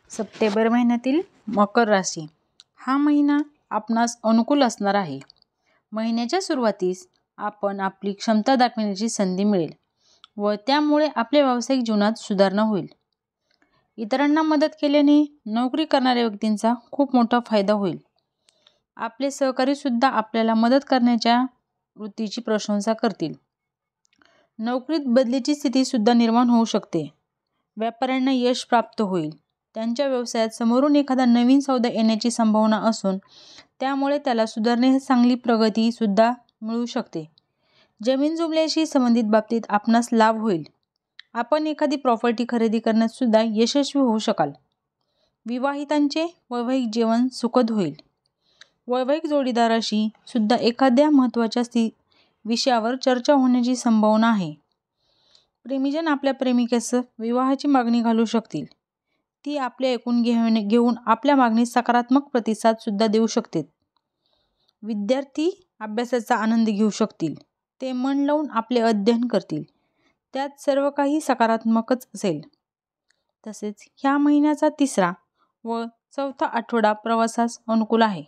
September महिन्यातील मकर राशी हा महिना आपणास अनुकूल असणार आहे. महिन्याच्या सुरुवातीस आपण आपली क्षमता दाखविण्याची संधी मिळेल व त्यामुळे आपल्या व्यावसायिक जीवनात सुधारणा होईल. इतरांना मदत केल्याने नोकरी करणाऱ्या व्यक्तींचा खूप मोठा फायदा होईल. आपले सहकारी सुद्धा आपल्याला मदत करण्याच्या वृत्तीची प्रशंसा करतील. नोकरीत बदलीची स्थिती सुद्धा निर्माण होऊ शकते. व्यापाऱ्यांना यश प्राप्त होईल. त्यांच्या व्यवसायात समोरून एखादा नवीन सौदा येण्याची संभावना असून त्यामुळे त्याला सुधारण्यास चांगली प्रगती सुद्धा मिळू शकते. जमीन जुमल्याशी संबंधित बाबतीत आपणास लाभ होईल. आपण एखादी प्रॉपर्टी खरेदी करण्यात सुद्धा यशस्वी होऊ शकाल. विवाहितांचे वैवाहिक जीवन सुखद होईल. वैवाहिक जोडीदाराशी सुद्धा एखाद्या महत्त्वाच्या विषयावर चर्चा होण्याची संभावना आहे. प्रेमीजन आपल्या प्रेमिकेस विवाहाची मागणी घालू शकतील. ती आपले ऐकून घेऊन आपल्या मागणीस सकारात्मक प्रतिसाद सुद्धा देऊ शकते. विद्यार्थी अभ्यासाचा आनंद घेऊ शकतील. ते मन लावून आपले अध्ययन करतील. त्यात सर्व काही सकारात्मकच असेल. तसेच ह्या महिन्याचा 3रा व 4था आठवडा प्रवासास अनुकूल आहे.